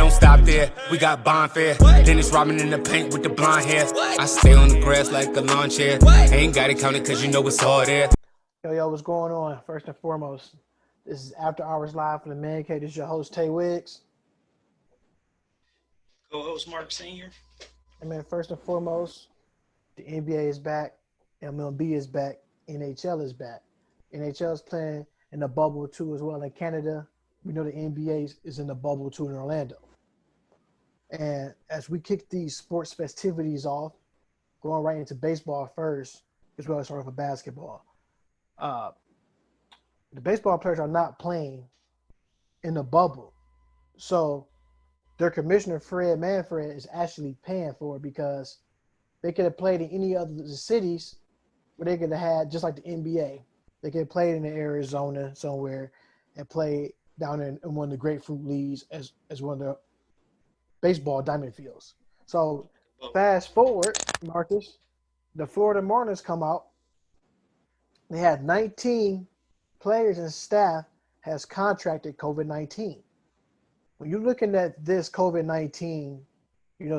don't stop there. We got bonfire. Dennis Rodman in the paint with the blonde hair. I stay on the grass like a lawn chair. Ain't got it counted cause you know it's all there. Yo, what's going on? First and foremost, this is After Hours Live for the Man Cave. This is your host, Tay Wiggs. Co-host Mark Sr. And man, first and foremost, the NBA is back, MLB is back, NHL is back. NHL is playing in the bubble too as well in Canada. We know the NBA is in the bubble too in Orlando. And as we kick these sports festivities off, going right into baseball first, as well as start off with basketball. The baseball players are not playing in the bubble. So their commissioner, Fred Manfred, is actually paying for it because they could have played in any other cities where they could have had, just like the NBA. They could have played in Arizona somewhere and played down in one of the Grapefruit Leagues as one of the baseball diamond fields. So fast forward, Marcus, the Florida Marlins come out. They had 19 players and staff has contracted COVID-19. When you're looking at this COVID-19,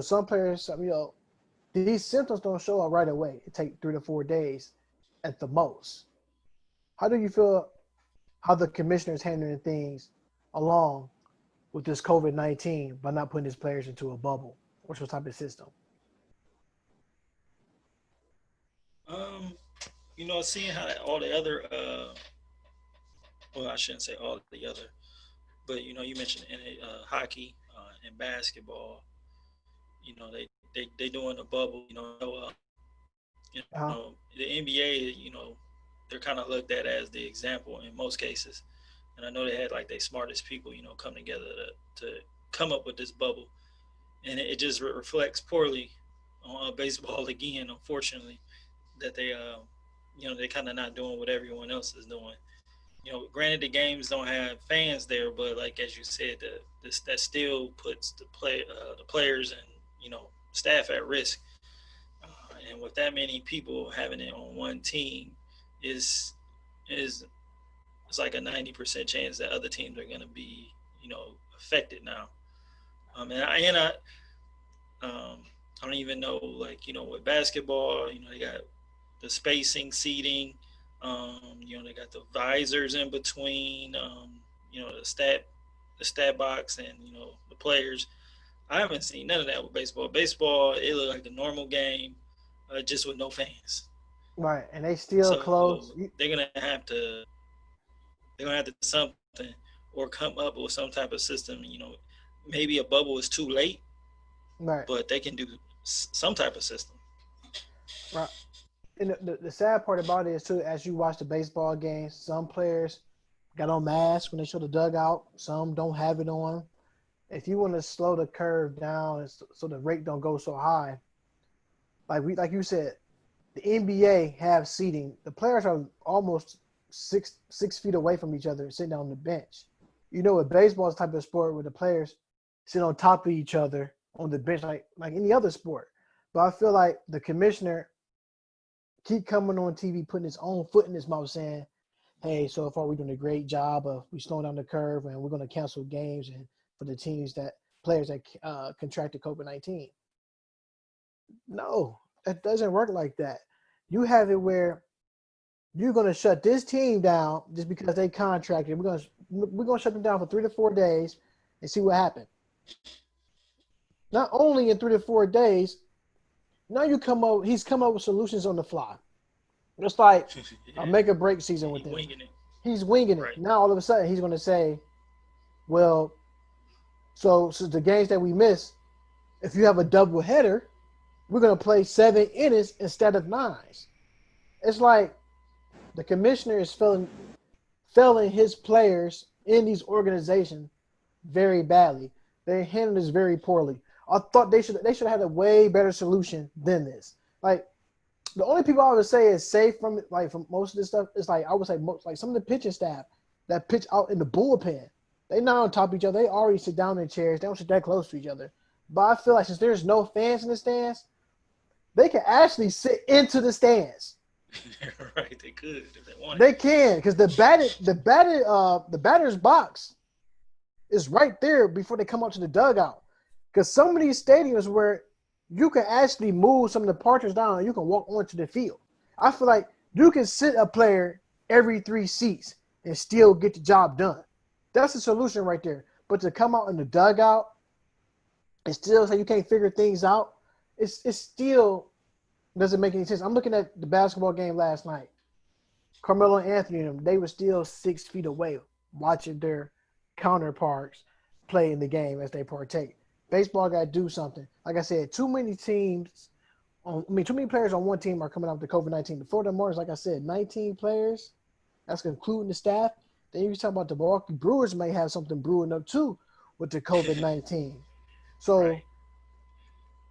some players, these symptoms don't show up right away. It takes 3 to 4 days at the most. How do you feel how the commissioner is handling things along with this COVID-19 by not putting his players into a bubble or some type of system? Seeing how all the other, well, I shouldn't say all the other, but you mentioned in hockey and basketball, they doing a bubble. The NBA, they're kind of looked at as the example in most cases, and I know they had like their smartest people, come together to come up with this bubble, and it just reflects poorly on baseball again, unfortunately, that they they're kind of not doing what everyone else is doing. Granted the games don't have fans there, but like as you said, that still puts the players and staff at risk. And with that many people having it on one team, is it's like a 90% chance that other teams are going to be affected now. I don't even know, with basketball, they got the spacing, seating, they got the visors in between, the stat box and, the players. I haven't seen none of that with baseball. Baseball, it looked like the normal game, just with no fans. Right, and they still close. They're gonna have to do something or come up with some type of system. Maybe a bubble is too late, right? But they can do some type of system. Right. And the sad part about it is too, as you watch the baseball games, some players got on masks when they show the dugout. Some don't have it on. If you want to slow the curve down so the rate don't go so high, like you said, the NBA have seating. The players are almost six feet away from each other, sitting on the bench. With baseball is the type of sport where the players sit on top of each other on the bench, like any other sport. But I feel like the commissioner keep coming on TV, putting his own foot in his mouth, saying, "Hey, so far we're doing a great job of we slowing down the curve, and we're going to cancel games and for the players that contracted COVID-19." No, it doesn't work like that. You have it where you're going to shut this team down just because they contracted. We're going to shut them down for 3 to 4 days and see what happens. Not only in 3 to 4 days, now he's come up with solutions on the fly. Just like a make or break season with him. He's winging it. Right. Now all of a sudden he's going to say, well, so the games that we miss, if you have a double header, we're going to play 7 innings instead of 9. It's like the commissioner is failing his players in these organizations very badly. They handle this very poorly. I thought they should have had a way better solution than this. Like the only people I would say is safe from most of this stuff is I would say some of the pitching staff that pitch out in the bullpen. They not on top of each other. They already sit down in chairs. They don't sit that close to each other. But I feel like since there's no fans in the stands, they can actually sit into the stands. Right, they could if they wanted. They can because the batter's box is right there before they come out to the dugout. Because some of these stadiums where you can actually move some of the partners down and you can walk onto the field. I feel like you can sit a player every 3 seats and still get the job done. That's the solution right there. But to come out in the dugout and still say you can't figure things out, it still doesn't make any sense. I'm looking at the basketball game last night. Carmelo and Anthony and them, they were still 6 feet away watching their counterparts play in the game as they partake. Baseball got to do something. Like I said, too many players on one team are coming out with the COVID-19. The Florida Marlins, like I said, 19 players. That's including the staff. Then you talk about the Milwaukee Brewers may have something brewing up too with the COVID-19. So, Right.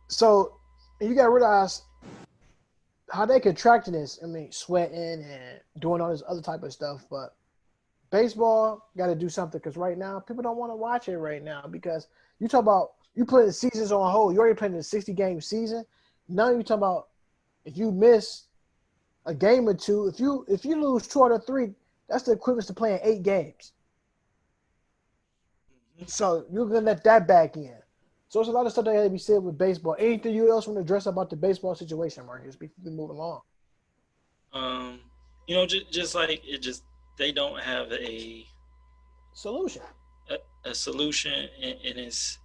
so you got to realize how they contracting this. I mean, sweating and doing all this other type of stuff. But baseball got to do something because right now people don't want to watch it right now because you talk about you putting seasons on hold. You already playing a 60-game season. Now you talk about if you miss a game or two, if you lose 2 out of 3, that's the equivalent to playing 8 games. So you're gonna let that back in. So it's a lot of stuff that had to be said with baseball. Anything you else want to address about the baseball situation, Marcus, before we move along? Just like they don't have a Solution. solution, and it's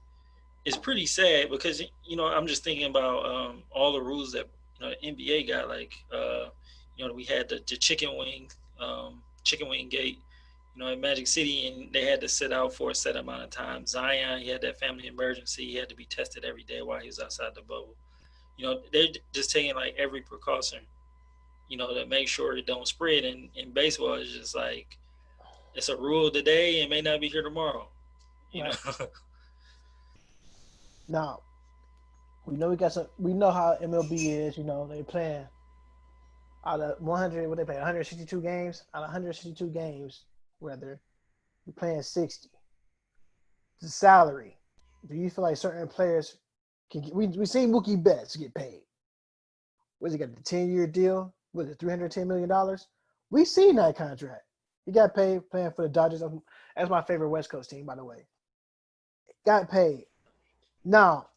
pretty sad because I'm just thinking about all the rules that the NBA got, like we had the chicken wing gate, in Magic City, and they had to sit out for a set amount of time. Zion, he had that family emergency, he had to be tested every day while he was outside the bubble. They're just taking like every precaution, to make sure it don't spread. And in baseball, it's just like it's a rule today and may not be here tomorrow. Right. Now, we know how MLB is. They playing out of 100. What they play? 162 games. Out of 162 games, rather, we playing 60. The salary. Do you feel like certain players can get? We seen Mookie Betts get paid. Was he got the 10-year deal? Was it $310 million? We seen that contract. He got paid playing for the Dodgers. That's my favorite West Coast team, by the way. Got paid. Now,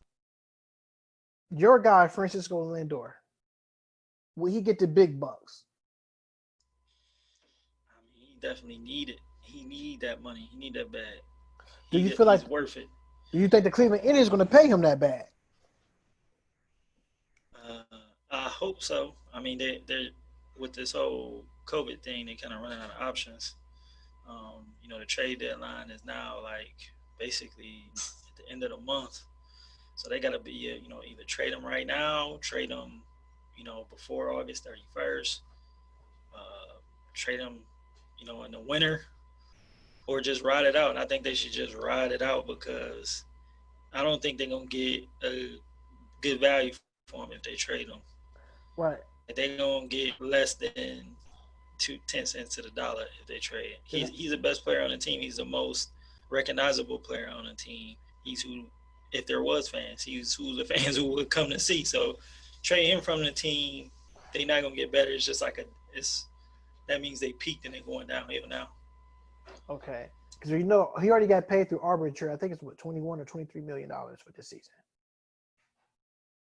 your guy, Francisco Lindor, will he get the big bucks? I mean, he definitely need it. He need that money. He need that bad. Do you feel like he's worth it? Do you think the Cleveland Indians is going to pay him that bad? I hope so. I mean, they're with this whole COVID thing, they kind of running out of options. The trade deadline is now like basically at the end of the month, so they got to be either trade them right now, trade them before August 31st, trade them in the winter, or just ride it out. And I think they should just ride it out because I don't think they're gonna get a good value for him if they trade him. Right. They're gonna get less than 10 cents to the dollar if they trade. He's the best player on the team. He's the most recognizable player on the team. He's who, if there was fans, he's who the fans who would come to see. So trade him from the team, they're not gonna get better. It's just like that means they peaked and they're going downhill now. Okay. Because he already got paid through arbitrary. I think it's $21 or $23 million for this season.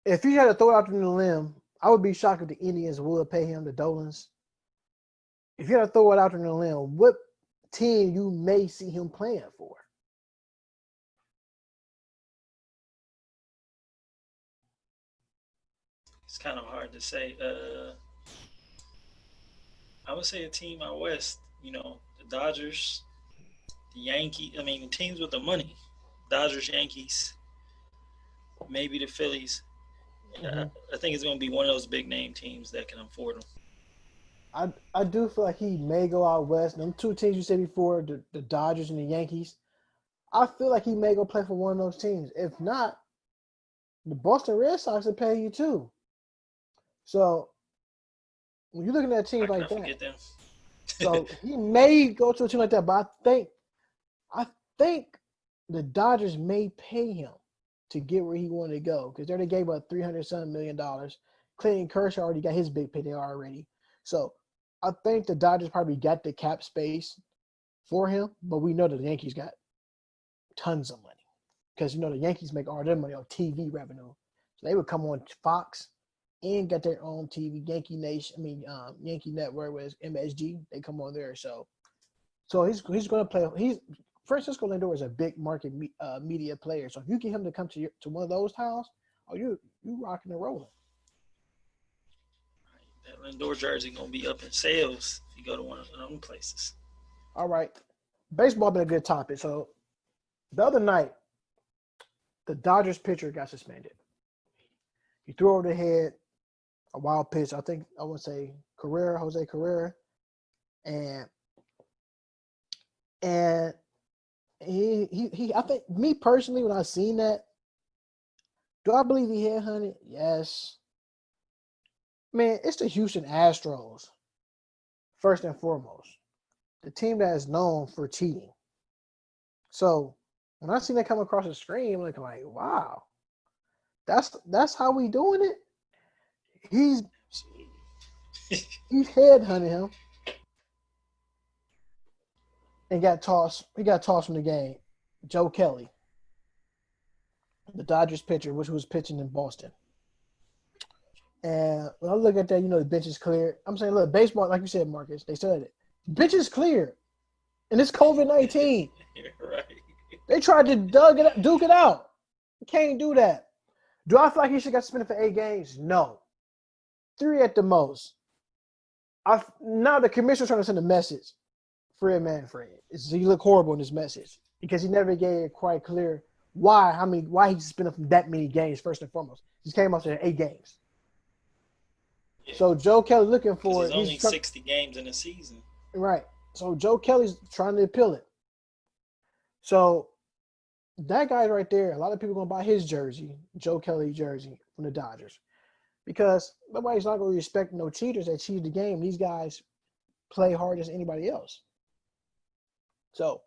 If he had to throw it out on the limb, I would be shocked if the Indians would pay him, the Dolans. If you had to throw it out on the limb, what team you may see him playing for? It's kind of hard to say. I would say a team out west. The Dodgers, the Yankees. I mean, the teams with the money. Dodgers, Yankees, maybe the Phillies. Mm-hmm. I think it's going to be one of those big name teams that can afford him. I do feel like he may go out west. Them 2 teams you said before, the Dodgers and the Yankees, I feel like he may go play for one of those teams. If not, the Boston Red Sox will pay you too. So when you're looking at teams like that, so he may go to a team like that. But I think the Dodgers may pay him to get where he wanted to go because they already gave up $300-something million. Clayton Kershaw already got his big payday already. So I think the Dodgers probably got the cap space for him, but we know that the Yankees got tons of money because the Yankees make all their money on TV revenue. So they would come on Fox and get their own TV, Yankee Nation. Yankee Network was MSG. They come on there. So he's going to play. Francisco Lindor is a big market media player. So if you get him to come to one of those towns, you rocking and rolling. That Lindor jersey gonna be up in sales if you go to one of them places. All right, baseball been a good topic. So the other night, the Dodgers pitcher got suspended. He threw over the head a wild pitch. I think I would say Jose Carrera, and he. I think me personally, when I seen that, do I believe he headhunted? Yes. Man, it's the Houston Astros, first and foremost. The team that is known for cheating. So when I seen that come across the screen, I'm like, wow, that's how we doing it. He's headhunted him and got tossed. He got tossed from the game. Joe Kelly, the Dodgers pitcher, which was pitching in Boston. And when I look at that, the bench is clear. I'm saying, look, baseball, like you said, Marcus, they said it. Bench is clear. And it's COVID-19. Right. They tried to duke it out. You can't do that. Do I feel like he should got suspended for 8 games? No. 3 at the most. Now the commissioner's trying to send a message. Fred Manfred. He look horrible in this message because he never gave it quite clear why he suspended from that many games, first and foremost. He came up to 8 games. Yeah. So Joe Kelly looking for it. There's only 60 games in a season. Right. So Joe Kelly's trying to appeal it. So that guy right there, a lot of people going to buy his jersey, Joe Kelly jersey from the Dodgers, because nobody's not going to respect no cheaters that cheated the game. These guys play hard as anybody else. So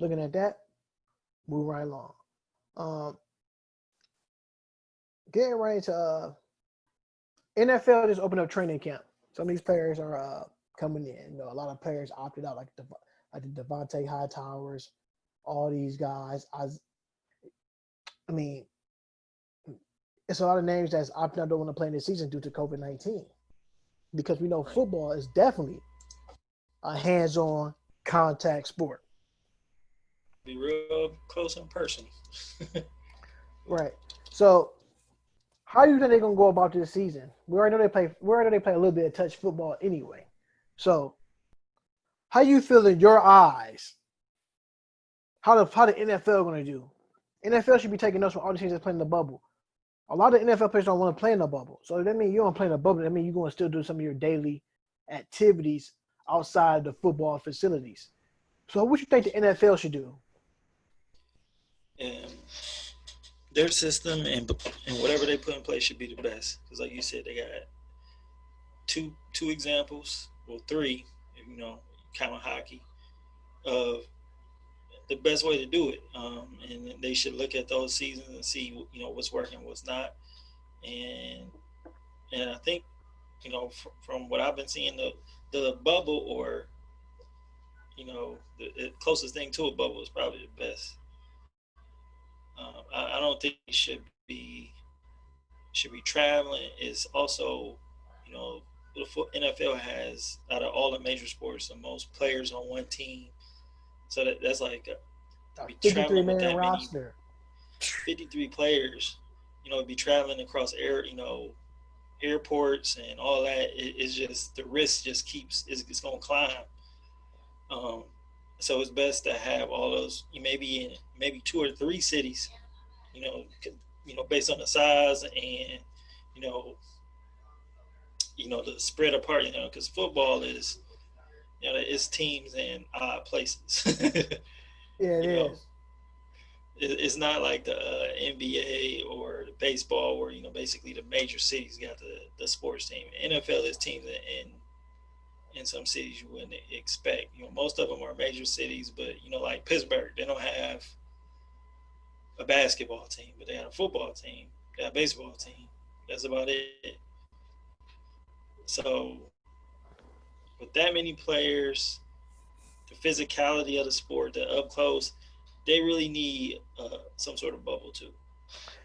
looking at that, move right along. Getting right into NFL just opened up training camp. Some of these players are coming in. A lot of players opted out, like the Devontae Hightowers, all these guys. It's a lot of names that's opting out, don't want to play in this season due to COVID-19. Because we know football is definitely a hands-on contact sport. Be real close and personal. Right. So how do you think they're gonna go about this season? We already know they play a little bit of touch football anyway. So how you feel in your eyes? How the NFL gonna do? NFL should be taking notes from all the teams that play in the bubble. A lot of NFL players don't want to play in the bubble. So that means you don't play in the bubble. That means you're going to still do some of your daily activities outside the football facilities. So what you think the NFL should do? Their system and whatever they put in place should be the best. Because like you said, they got two examples, well, 3, count hockey, of the best way to do it. And they should look at those seasons and see, what's working, what's not. And I think, from what I've been seeing, the bubble, or, the closest thing to a bubble is probably the best. I don't think it should be traveling. Is also, the NFL has, out of all the major sports, the most players on one team. So that's like a 53-man roster. 53 players, be traveling across airports and all that. It's just, the risk just it's going to climb. So it's best to have all those, maybe in 2 or 3 cities, based on the size and, the spread apart, because football is, it's teams in odd places. Yeah, it is. It's not like the NBA or the baseball where, basically the major cities got the sports team. NFL is teams in some cities you wouldn't expect. Most of them are major cities, but, like Pittsburgh, they don't have a basketball team, but they got a football team, they got a baseball team. That's about it. So with that many players, the physicality of the sport, the up close, they really need some sort of bubble too.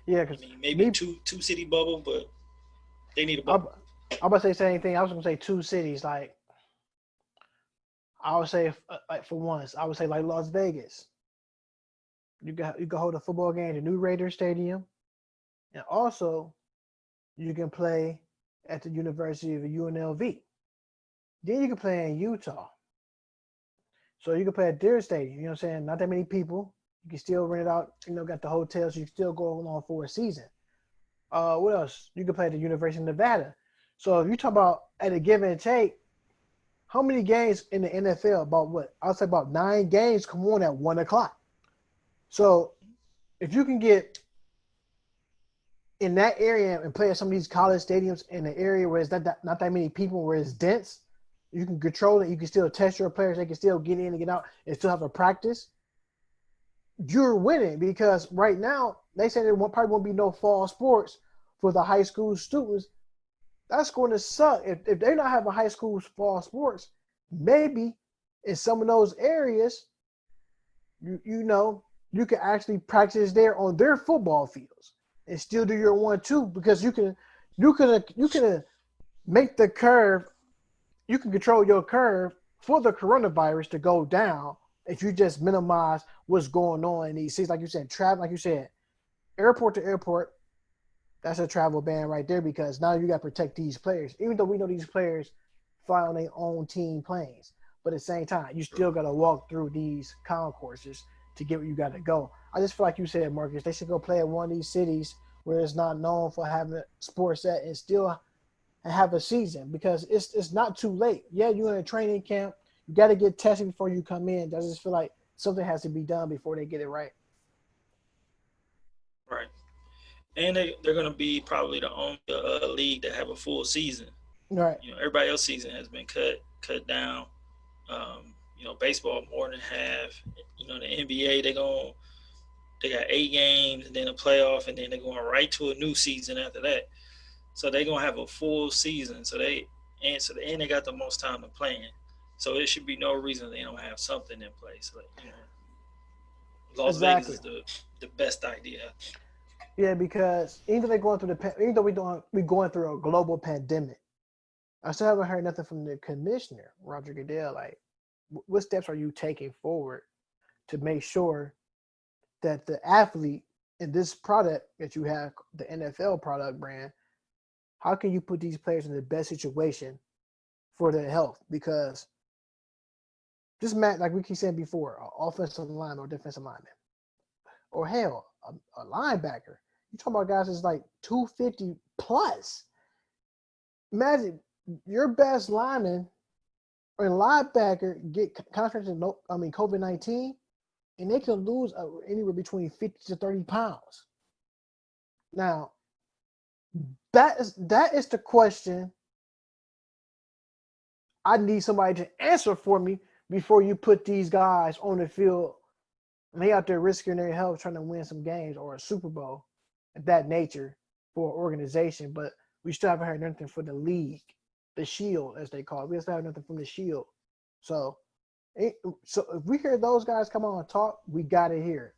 Yeah, I because mean, maybe me, two city bubble, but they need a I'm, bubble. I'm about to say the same thing. I was gonna say two cities. Like I would say, like for once, I would say like Las Vegas. You can hold a football game at the new Raiders Stadium, and also you can play at the University of UNLV. Then you can play in Utah. So you can play at their stadium. You know what I'm saying? Not that many people. You can still rent it out. Got the hotels. So you can still go on for a season. What else? You can play at the University of Nevada. So if you talk about at a give and take, how many games in the NFL? About what? I'll say about 9 games come on at 1 o'clock. So if you can get in that area and play at some of these college stadiums in an area where it's not that many people, where it's dense, you can control it. You can still test your players. They can still get in and get out and still have a practice. You're winning because right now they say there probably won't be no fall sports for the high school students. That's going to suck. If they're not having high school fall sports, maybe in some of those areas, you can actually practice there on their football fields and still do your 1-2 because you can make the curve. You can control your curve for the coronavirus to go down if you just minimize what's going on in these cities. Like you said, travel. Like you said, airport to airport. That's a travel ban right there because now you got to protect these players. Even though we know these players fly on their own team planes, but at the same time, you still got to walk through these concourses to get where you got to go. I just feel like you said, Marcus, they should go play at one of these cities where it's not known for having a sports set and still have a season because it's not too late. Yeah, you're in a training camp. You got to get tested before you come in. I just feel like something has to be done before they get it right. Right. And they're going to be probably the only league that have a full season. Right. Everybody else's season has been cut down. Baseball more than half. The NBA they got 8 games and then a playoff and then they're going right to a new season after that. So they're gonna have a full season. And they got the most time to play in. So it should be no reason they don't have something in place. Las Vegas Exactly. is the best idea. Yeah, because even though even though we going through a global pandemic, I still haven't heard nothing from the commissioner, Roger Goodell. Like, what steps are you taking forward to make sure that the athlete in this product that you have, the NFL product brand, how can you put these players in the best situation for their health? Because this match, like we keep saying before, an offensive lineman or defensive lineman, or hell, a linebacker. You talking about guys that's like 250 plus. Imagine your best lineman or linebacker get contracted COVID-19, and they can lose anywhere between 50 to 30 pounds. Now, that is the question I need somebody to answer for me before you put these guys on the field and they out there risking their health trying to win some games or a Super Bowl of that nature for an organization. But we still haven't heard nothing for the league, the shield, as they call it. We still have nothing from the shield. So, so if we hear those guys come on and talk, we got to hear it.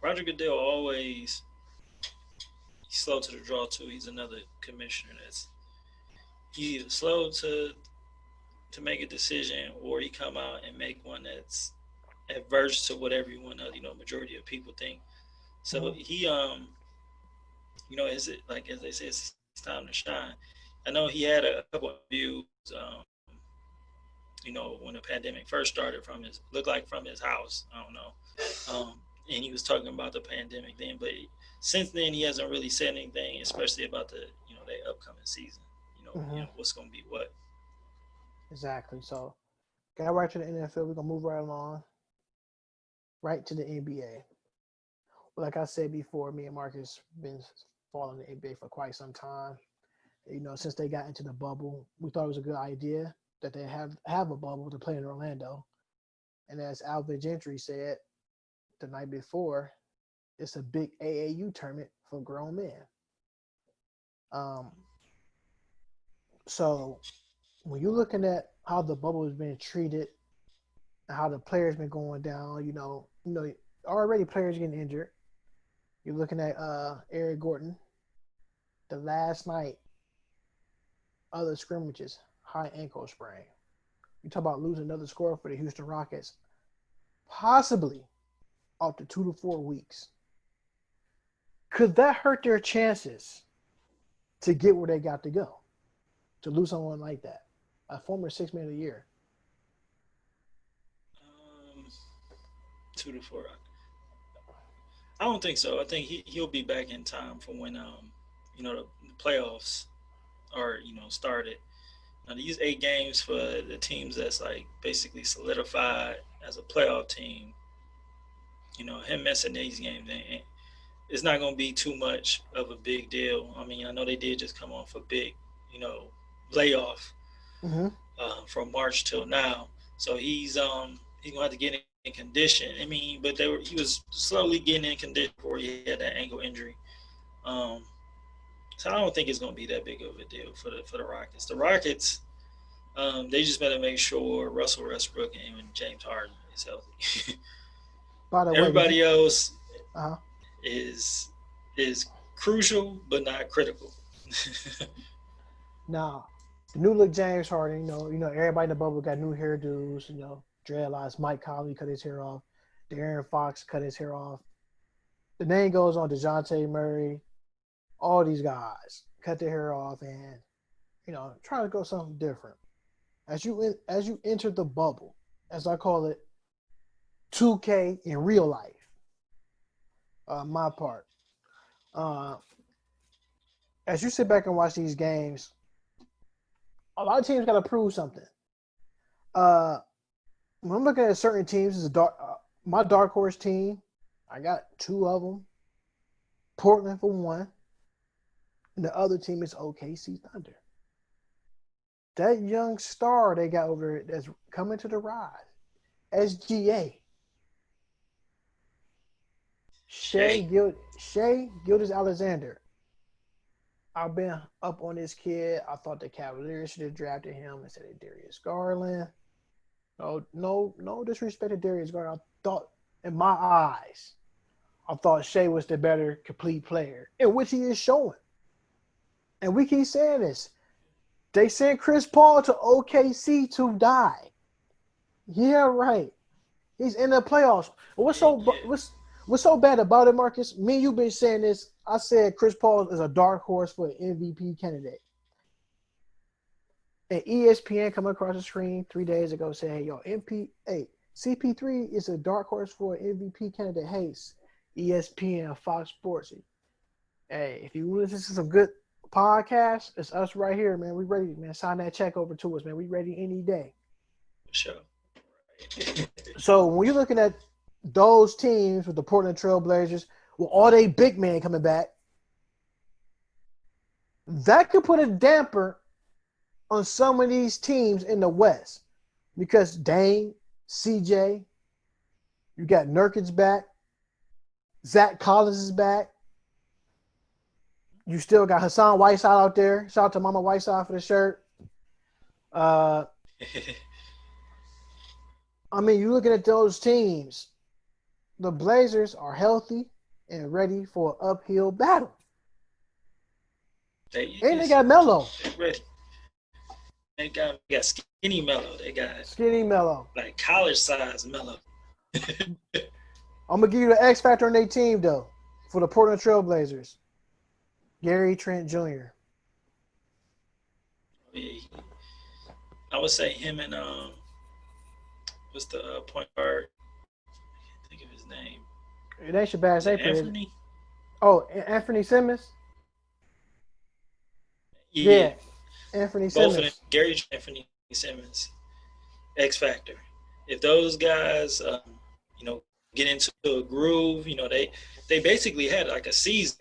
Roger Goodell always he's slow to the draw too. He's another commissioner that's he's slow to make a decision, or he come out and make one that's adverse to what everyone majority of people think. So Mm-hmm. is it like as they say, it's time to shine. I know he had a couple of views, when the pandemic first started from his house. I don't know, and he was talking about the pandemic then, but since then he hasn't really said anything, especially about the upcoming season. Mm-hmm. What's going to be what. Exactly. So, got right to the NFL. We're gonna move right along, right to the NBA. Like I said before, me and Marcus been following the NBA for quite some time. Since they got into the bubble, we thought it was a good idea that they have a bubble to play in Orlando. And as Alvin Gentry said the night before, it's a big AAU tournament for grown men. Um, so when you're looking at how the bubble has been treated and how the players been going down, already players getting injured. You're looking at Eric Gordon, the last night, other scrimmages, high ankle sprain. You talk about losing another scorer for the Houston Rockets, possibly up to 2 to 4 weeks. Could that hurt their chances to get where they got to go? To lose someone like that, a former Six-Man of the Year. 2 to 4. I don't think so. I think he'll be back in time for when the playoffs are started. Now these 8 games for the teams that's like basically solidified as a playoff team. Him missing these games, it's not going to be too much of a big deal. I mean, I know they did just come off a big, layoff Mm-hmm. from March till now, so he's going to have to get in condition. I mean, but he was slowly getting in condition before he had that ankle injury. So I don't think it's going to be that big of a deal for the Rockets. The Rockets, they just better make sure Russell Westbrook and James Harden is healthy. By the way, Everybody else uh-huh. is crucial but not critical. Now, the new look James Harden, everybody in the bubble got new hairdos, dreadlocks. Mike Conley cut his hair off. De'Aaron Fox cut his hair off. The name goes on. DeJounte Murray, all these guys cut their hair off and, trying to go something different. As you enter the bubble, as I call it, 2K in real life. My part. As you sit back and watch these games, a lot of teams got to prove something. When I'm looking at certain teams, my dark horse team, I got 2 of them. Portland for 1, and the other team is OKC Thunder. That young star they got over there that's coming to the rise, SGA. Shea Gilgeous-Alexander. I've been up on this kid. I thought the Cavaliers should have drafted him instead of Darius Garland. No disrespect to Darius Garland. I thought, in my eyes, Shea was the better complete player, in which he is showing. And we keep saying this. They sent Chris Paul to OKC to die. Yeah, right. He's in the playoffs. What's so bad about it, Marcus? Me and you been saying this. I said Chris Paul is a dark horse for an MVP candidate. And ESPN come across the screen 3 days ago saying, CP3 is a dark horse for an MVP candidate. Hey, ESPN, Fox Sports. Hey, if you listen to some good podcasts, it's us right here, man. We ready, man. Sign that check over to us, man. We ready any day. Sure. So when you're looking at those teams with the Portland Trail Blazers, with all they big men coming back, that could put a damper on some of these teams in the West. Because Dame, CJ, you got Nurkic back, Zach Collins is back. You still got Hassan Whiteside out there. Shout out to Mama Whiteside for the shirt. I mean, you're looking at those teams. The Blazers are healthy and ready for an uphill battle. They got Melo. They're ready. They got skinny Melo. They got skinny Melo. Like college size Melo. I'm going to give you the X factor on their team, though, for the Portland Trail Blazers. Gary Trent Jr. I would say him and what's the point guard? I can't think of his name. It ain't Shabazz Napier. Anthony? Oh, Anthony Simmons? Yeah. Anthony Both Simmons. of them, Gary Trent, Anthony Simmons. X factor. If those guys, get into a groove, they basically had like a season.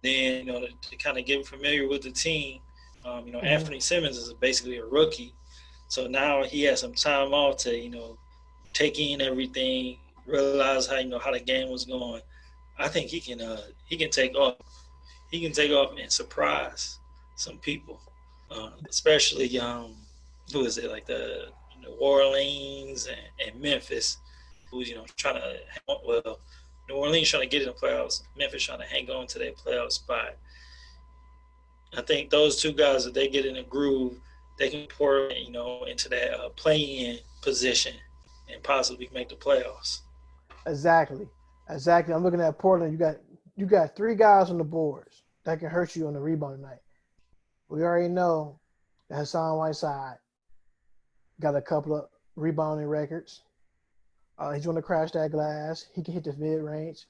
Then, to kind of get familiar with the team, Anthony Simmons is basically a rookie. So now he has some time off to, take in everything, realize how the game was going. I think he can take off. He can take off and surprise some people, especially who is it, like the New Orleans and Memphis, who's trying to New Orleans trying to get in the playoffs, Memphis trying to hang on to their playoff spot. I think those two guys, if they get in a groove, they can pour into that play-in position and possibly make the playoffs. Exactly. I'm looking at Portland. You got 3 guys on the boards that can hurt you on the rebound night. We already know that Hassan Whiteside got a couple of rebounding records. He's going to crash that glass. He can hit the mid-range.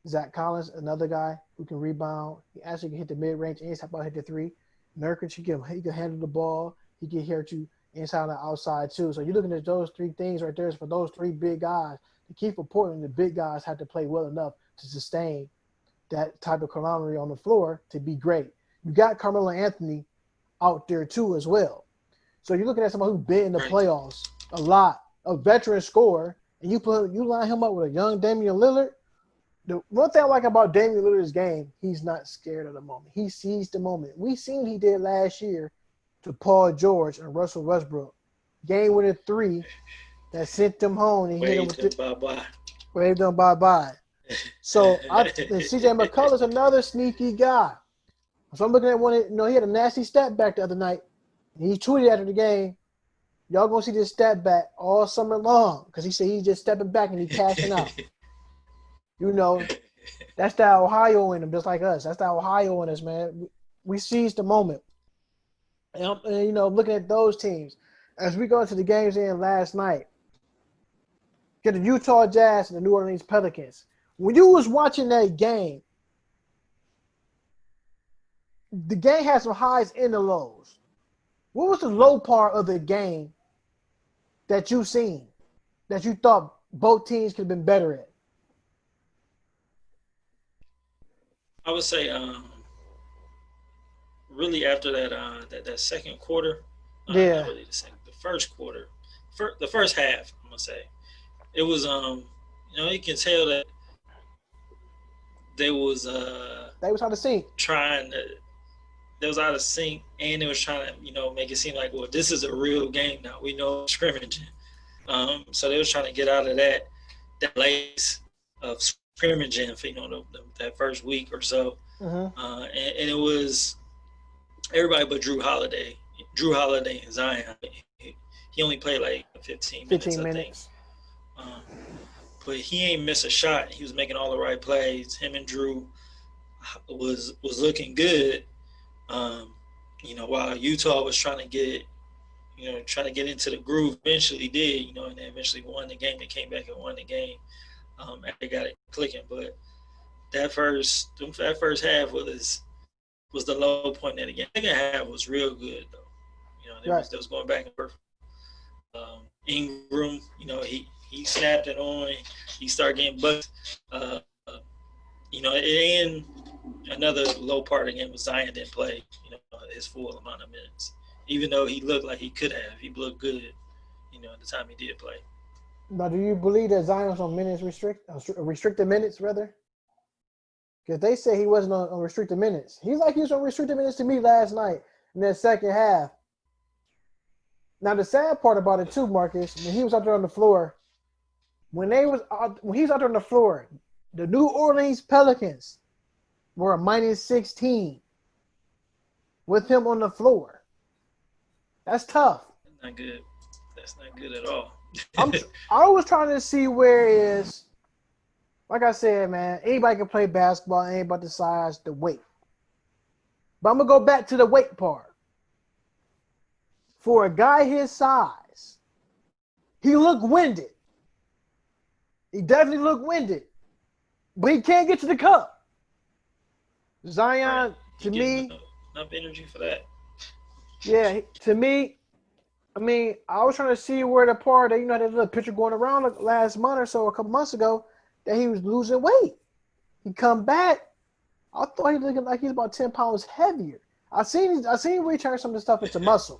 Zach Collins, another guy who can rebound. He actually can hit the mid-range and about hit the 3. Nurkic, he can handle the ball. He can hit you inside and outside too. So you're looking at those 3 things right there. For those 3 big guys, the key for Portland, the big guys have to play well enough to sustain that type of camaraderie on the floor to be great. You got Carmelo Anthony out there too as well. So you're looking at someone who's been in the playoffs a lot, a veteran scorer, and you line him up with a young Damian Lillard. The one thing I like about Damian Lillard's game, he's not scared of the moment. He sees the moment. We seen what he did last year to Paul George and Russell Westbrook. Game winning 3 that sent them home and hit them with waved them bye-bye. So CJ McCullough's another sneaky guy. So I'm looking at one. He had a nasty step back the other night. And he tweeted after the game, "Y'all gonna see this step back all summer long," because he said he's just stepping back and he's cashing out. That's that Ohio in him, just like us. That's that Ohio in us, man. We seized the moment. And looking at those teams as we go into the games in last night, get the Utah Jazz and the New Orleans Pelicans. When you was watching that game, the game had some highs and the lows. What was the low part of the game that you seen that you thought both teams could have been better at? I would say, really after that second quarter, not really the second, the first quarter, the first half, I'm gonna say, it was you can tell that they was out of sync. They was out of sync, and they was trying to make it seem like, well, this is a real game now. We know scrimmaging. So they was trying to get out of that lace of scrimmaging for that first week or so. Mm-hmm. And it was everybody but Drew Holiday and Zion. He only played like 15 minutes. I think. But he ain't miss a shot. He was making all the right plays. Him and Drew was looking good. While Utah was trying to get into the groove, eventually did, and they eventually won the game. They came back and won the game. They got it clicking, but that first half was the low point of the game. The second half was real good though. They was going back and forth. Ingram, he snapped it on. He started getting buckets. And another low part of the game was Zion didn't play, his full amount of minutes. Even though he looked like he could have, he looked good, at the time he did play. Now, do you believe that Zion's on minutes restricted minutes rather? Because they say he wasn't on restricted minutes. He was on restricted minutes to me last night in that second half. Now, the sad part about it too, Marcus, when he was out there on the floor, when he was out there on the floor, the New Orleans Pelicans were a minus 16 with him on the floor. That's tough. That's not good. That's not good at all. I was trying to see where it is. Like I said, man, anybody can play basketball. Ain't about the size, the weight. But I'm going to go back to the weight part. For a guy his size, he looked winded. He definitely looked winded. But he can't get to the cup. Zion, to me. Enough energy for that. Yeah, to me, I was trying to see where the part that, that little picture going around last month or so, a couple months ago, that he was losing weight. He come back. I thought he was looking like he's about 10 pounds heavier. I seen him return some of the stuff into muscle.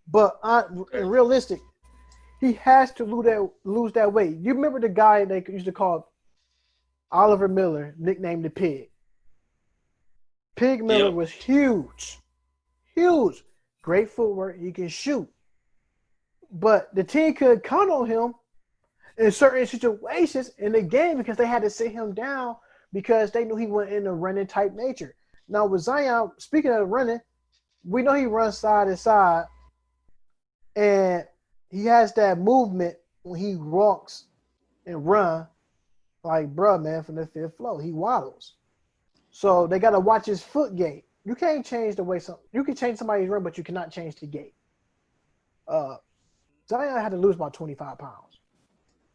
But in realistic, he has to lose that weight. You remember the guy they used to call Oliver Miller, nicknamed the Pig. Pig Miller was huge. Huge. great footwork. He can shoot. But the team could count on him in certain situations in the game because they had to sit him down because they knew he went in a running type nature. Now with Zion, speaking of running, we know he runs side to side, and he has that movement when he walks and run, like bruh, man, from the fifth floor. He waddles. So they got to watch his foot gait. You can't change the way you can change somebody's run, but you cannot change the gait. Zion had to lose about 25 pounds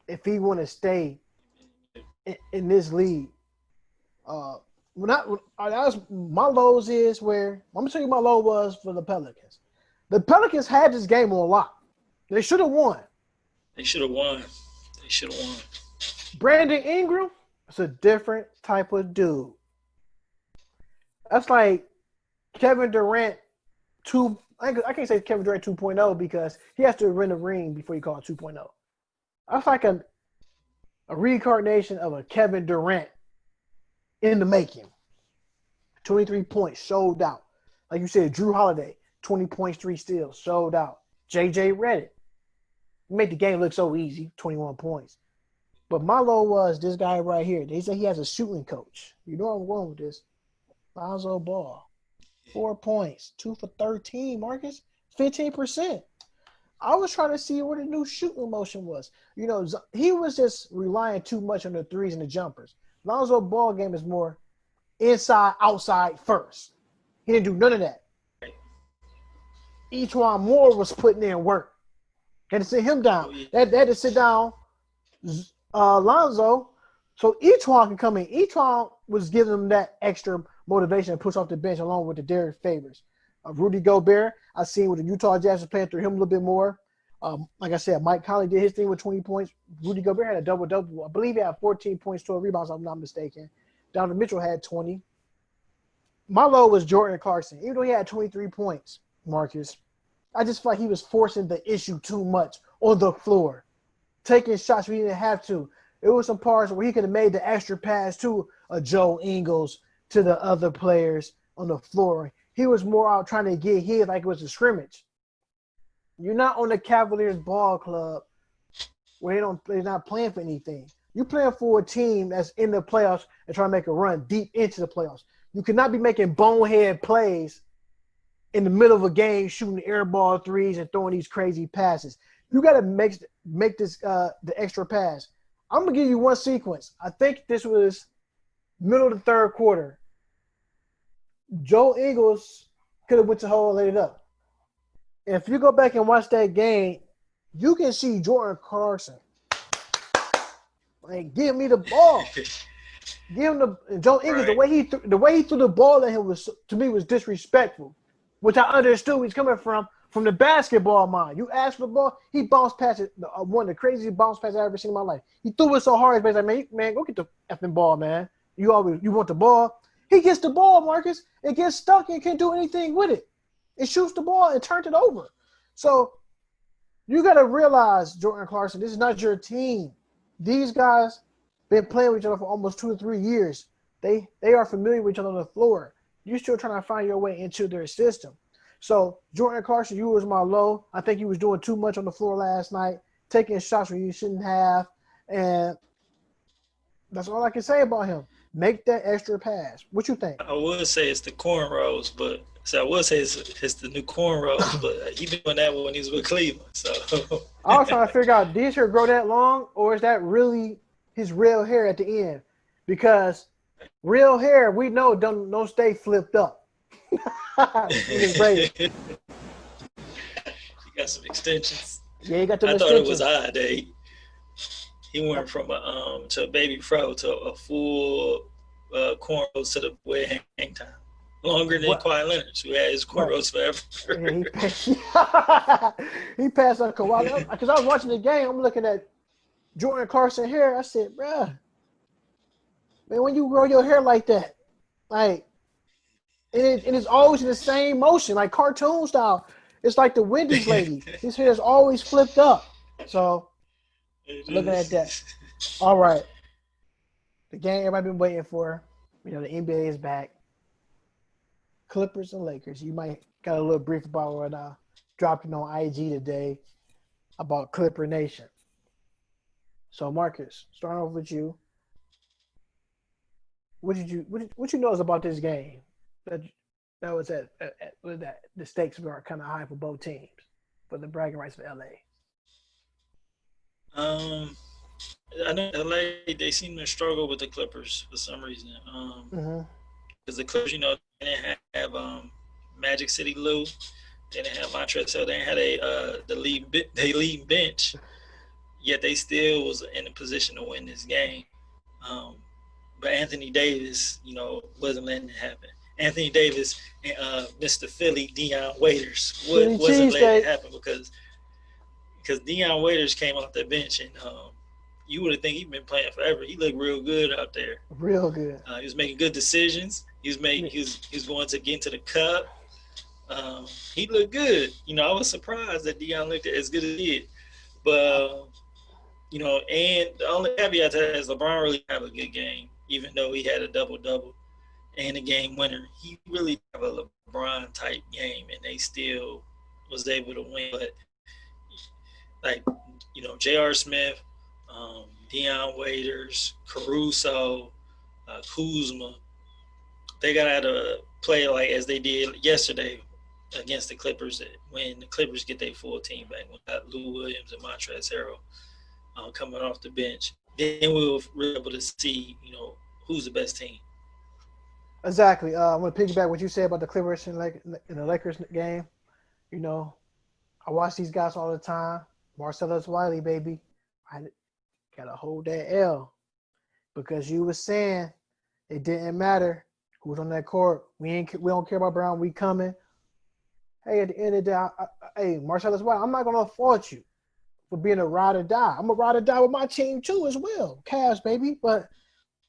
if he want to stay in this league. That was my lows is where I'm gonna tell you my low was for the Pelicans. The Pelicans had this game on lock. They should have won. They should have won. Brandon Ingram is a different type of dude. That's like Kevin Durant I can't say Kevin Durant 2.0 because he has to win a ring before you call it 2.0. That's like a reincarnation of a Kevin Durant in the making. 23 points, sold out. Like you said, Drew Holiday, 20 points, 3 steals, sold out. JJ Redick made the game look so easy, 21 points. But my low was this guy right here. They say he has a shooting coach. You know I'm going with this. Lonzo Ball. 4 points, 2 for 13, Marcus, 15%. I was trying to see what the new shooting motion was. You know, he was just relying too much on the threes and the jumpers. Lonzo Ball game is more inside, outside first. He didn't do none of that. Etuan Moore was putting in work. Had to sit him down. They had to sit down Lonzo so Etuan can come in. Etuan was giving him that extra motivation to push off the bench along with the Derek Favors. Rudy Gobert, I seen with the Utah Jazz playing through him a little bit more. Like I said, Mike Conley did his thing with 20 points. Rudy Gobert had a double-double. I believe he had 14 points, 12 rebounds, if I'm not mistaken. Donovan Mitchell had 20. My low was Jordan Clarkson. Even though he had 23 points, Marcus, I just feel like he was forcing the issue too much on the floor. Taking shots where he didn't have to. It was some parts where he could have made the extra pass to a Joe Ingles to the other players on the floor. He was more out trying to get hit like it was a scrimmage. You're not on the Cavaliers ball club where they're not playing for anything. You're playing for a team that's in the playoffs and trying to make a run deep into the playoffs. You cannot be making bonehead plays in the middle of a game, shooting air ball threes and throwing these crazy passes. You got to make this the extra pass. I'm going to give you one sequence. I think this was middle of the third quarter. Joe Ingles could have went to hole and laid it up. If you go back and watch that game, you can see Jordan Clarkson. Like, give me the ball. Give him the Joe Ingles. Right. The way he threw the ball at him was, to me, was disrespectful, which I understood where he's coming from the basketball mind. You ask for the ball, he bounced past it. One of the craziest bounce passes I've ever seen in my life. He threw it so hard, he's like, man, go get the effing ball, man. You want the ball. He gets the ball, Marcus, and gets stuck and can't do anything with it. It shoots the ball and turns it over. So you got to realize, Jordan Clarkson, this is not your team. These guys been playing with each other for almost 2 or 3 years. They are familiar with each other on the floor. You're still trying to find your way into their system. So Jordan Clarkson, you was my low. I think he was doing too much on the floor last night, taking shots where you shouldn't have, and that's all I can say about him. Make that extra pass. What you think? I would say it's the cornrows, but I would say it's the new cornrows, but he doing that when he was with Cleveland. So I was trying to figure out, did his hair grow that long, or is that really his real hair at the end? Because real hair, we know don't stay flipped up. He got some extensions. Yeah, he got them extensions. I thought it was odd. He went from to a baby fro to a full cornrows to the way hang time. Longer than Kawhi Leonard, who had his cornrows forever. Yeah, he passed on Kawhi. Because I was watching the game, I'm looking at Jordan Clarkson hair. I said, bruh, man, when you grow your hair like that, like, and it's always in the same motion, like cartoon style. It's like the Wendy's lady. His hair is always flipped up. So, looking at that. All right. The game everybody been waiting for. You know, the NBA is back. Clippers and Lakers. You might got a little brief about what I dropped it on IG today about Clipper Nation. So Marcus, starting off with you, what you know about this game that that was was that the stakes were kind of high for both teams for the bragging rights for LA. Um, I know LA they seem to struggle with the Clippers for some reason. Mm-hmm. Because the Clippers, they didn't have Magic City Lou, they didn't have Montrezl, they didn't have they lead bench, yet they still was in a position to win this game. Um, but Anthony Davis, wasn't letting it happen. Anthony Davis and Mr. Philly, Dion Waiters, Philly wasn't letting it cheesesteak. happen because Dion Waiters came off the bench and you would have think he'd been playing forever. He looked real good out there. Real good. He was making good decisions. He was going to get into the cup. He looked good. I was surprised that Dion looked as good as he did. But and the only caveat to that is LeBron really have a good game, even though he had a double-double and a game winner. He really have a LeBron type game, and they still was able to win. But J.R. Smith, Deion Waiters, Caruso, Kuzma, they got to play like as they did yesterday against the Clippers when the Clippers get their full team back. We got Lou Williams and Montrezl Harrell coming off the bench. Then we'll be able to see, who's the best team. Exactly. I'm gonna piggyback what you said about the Clippers in the Lakers game. I watch these guys all the time. Marcellus Wiley, baby. I gotta hold that L because you were saying it didn't matter who's on that court. We don't care about Brown. We coming. Hey, at the end of the day, hey, Marcellus Wiley, I'm not gonna fault you for being a ride or die. I'm a ride or die with my team too as well. Cavs, baby. But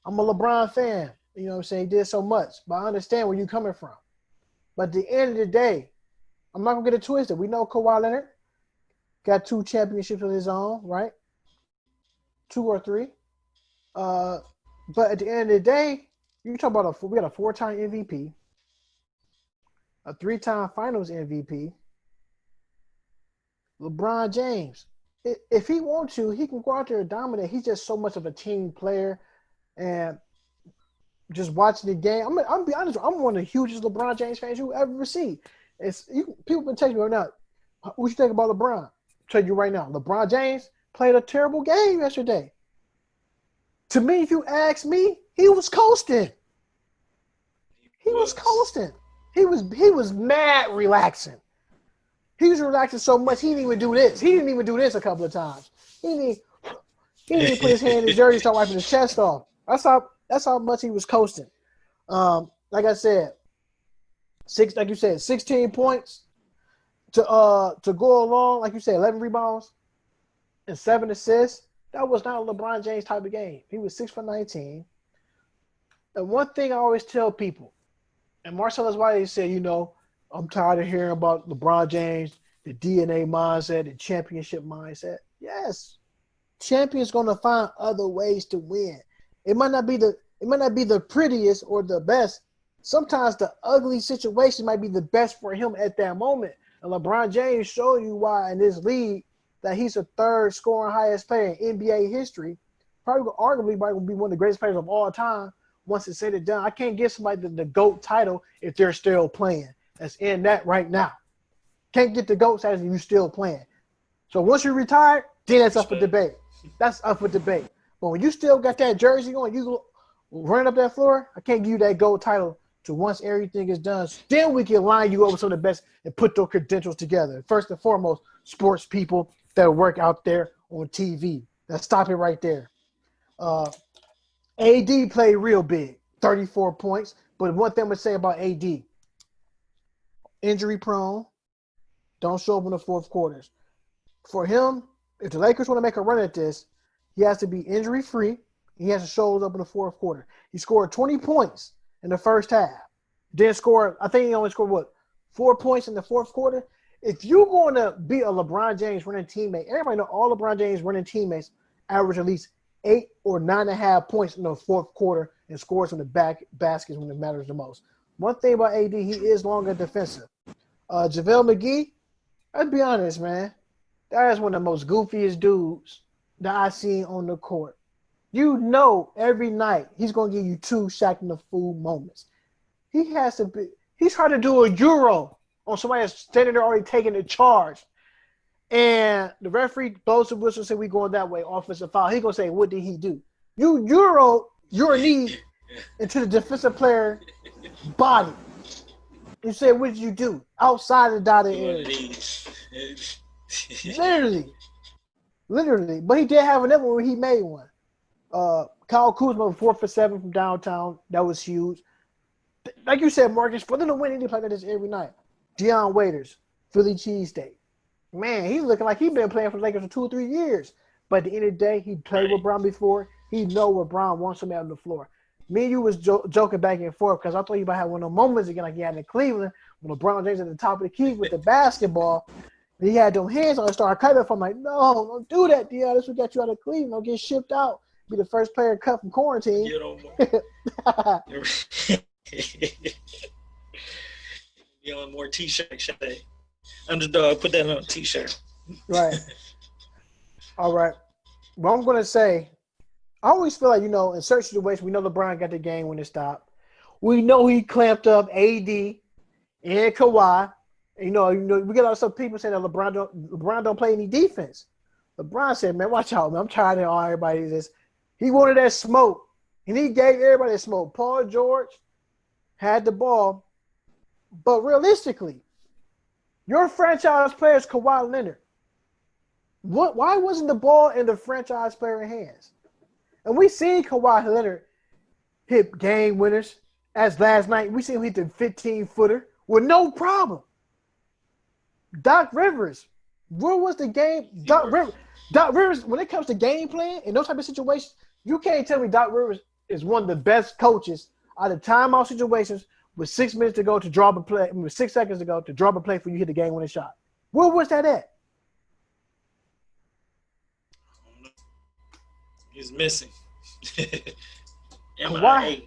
I'm a LeBron fan. You know what I'm saying? He did so much. But I understand where you're coming from. But at the end of the day, I'm not going to get it twisted. We know Kawhi Leonard got 2 championships of his own, right? 2 or 3. But at the end of the day, you talk about we got a 4-time MVP, a 3-time finals MVP, LeBron James. If he wants to, he can go out there and dominate. He's just so much of a team player. And just watching the game, I'm be honest, I'm one of the hugest LeBron James fans you ever see. People been texting me right now. What you think about LeBron? I'll tell you right now, LeBron James played a terrible game yesterday. To me, if you ask me, he was coasting. He was coasting. He was mad relaxing. He was relaxing so much he didn't even do this. He didn't even do this a couple of times. He didn't even put his hand in his jersey and start wiping his chest off. That's how much he was coasting. Like I said, 16 points to go along. Like you said, 11 rebounds and 7 assists. That was not a LeBron James type of game. He was 6 for 19. And one thing I always tell people, and Marcellus Wiley said, I'm tired of hearing about LeBron James, the DNA mindset, the championship mindset. Yes, champions gonna find other ways to win. It might not be the prettiest or the best. Sometimes the ugly situation might be the best for him at that moment. And LeBron James showed you why in this league that he's the 3rd scoring highest player in NBA history. Arguably will be one of the greatest players of all time. Once it's said and done, I can't give somebody the GOAT title if they're still playing. That's in that right now. Can't get the GOAT status if you're still playing. So once you retire, then that's up for debate. That's up for debate. But when you still got that jersey on, you running up that floor, I can't give you that GOAT title to once everything is done. Then we can line you up with some of the best and put those credentials together. First and foremost, sports people that work out there on TV. Let's stop it right there. AD played real big, 34 points. But one thing I'm going to say about AD, injury prone, don't show up in the fourth quarters. For him, if the Lakers want to make a run at this, he has to be injury-free. He has to show up in the fourth quarter. He scored 20 points in the first half. I think he only scored, 4 points in the fourth quarter? If you're going to be a LeBron James running teammate, everybody know all LeBron James running teammates average at least 8 or 9.5 points in the fourth quarter and scores from the baskets when it matters the most. One thing about AD, he is longer defensive. JaVale McGee, I'll be honest, man. That is one of the most goofiest dudes that I've seen on the court. You know, every night he's gonna give you 2 Shaq in the Fool moments. He has to be. He's trying to do a euro on somebody that's standing there already taking the charge, and the referee blows the whistle and say we going that way, offensive foul. He gonna say, what did he do? You euro your knee into the defensive player body. You say, what did you do outside the dotted area? Literally. But he did have another one where he made one. Kyle Kuzma 4 for 7 from downtown. That was huge. Like you said, Marcus, for them to win, they play like this every night. Deion Waiters, Philly cheesesteak. Man, he's looking like he's been playing for the Lakers for 2 or 3 years. But at the end of the day, he played with Brown before. He know what Brown wants him out on the floor. Me and you was joking back and forth because I thought you might have one of those moments again like he had in Cleveland when LeBron James at the top of the key with the basketball. And he had them hands on and started cutting off. I'm like, no, don't do that, Deion. This will get you out of Cleveland. Don't get shipped out. Be the first player cut from quarantine. You know, you know, more T-shirt. Underdog, put that on a T-shirt. Right. All right. Well, I'm going to say, I always feel like, you know, in certain situations, we know LeBron got the game when it stopped. We know he clamped up AD and Kawhi. You know, we get a lot of some people saying that LeBron don't play any defense. LeBron said, man, watch out, man. I'm tired of all everybody this. He wanted that smoke, and he gave everybody that smoke. Paul George had the ball, but realistically, your franchise player is Kawhi Leonard. Why wasn't the ball in the franchise player hands? And we seen Kawhi Leonard hit game winners. As last night, we seen him hit the 15-footer with no problem. Doc Rivers, where was the game? Doc Rivers, when it comes to game plan in those type of situations, you can't tell me Doc Rivers is one of the best coaches out of timeout situations with 6 minutes to go to drop a play, with 6 seconds to go to drop a play for you to hit the game-winning shot. Where was that at? He's missing. Kawhi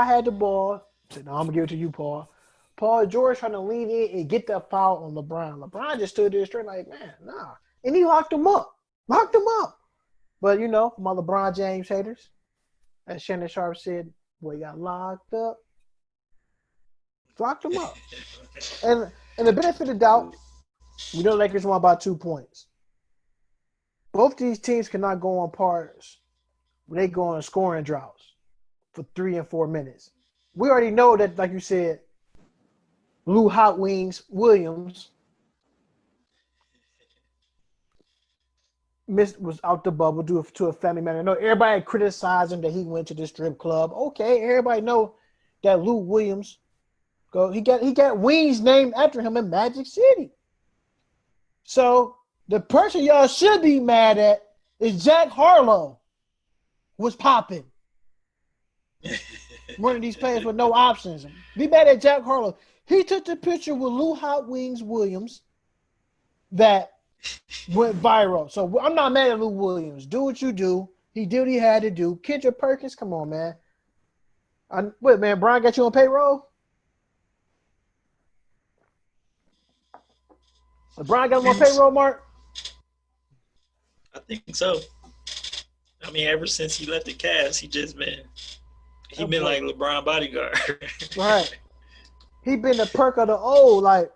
had the ball. Said, no, I'm going to give it to you, Paul. Paul George trying to lean in and get that foul on LeBron. LeBron just stood there straight like, man, nah. And he locked him up. But, you know, my LeBron James haters, as Shannon Sharp said, boy, he got locked up. Locked him up. And the benefit of doubt, we know the Lakers won by 2 points. Both these teams cannot go on pars when they go on scoring droughts for 3 and 4 minutes. We already know that, like you said, Lou Hot Wings Williams was out the bubble due to a family matter. I know everybody criticized him that he went to the strip club. Okay, everybody know that Lou Williams he got wings named after him in Magic City. So the person y'all should be mad at is Jack Harlow was popping. One of these players with no options. Be mad at Jack Harlow. He took the picture with Lou Hot Wings Williams that went viral. So I'm not mad at Lou Williams. Do what you do. He did what he had to do. Kendrick Perkins, come on, man. Wait, man, Brian got you on payroll? LeBron got him on payroll, Mark? I think so. I mean, ever since he left the Cavs, he been like LeBron bodyguard. Right. He been the perk of the old, like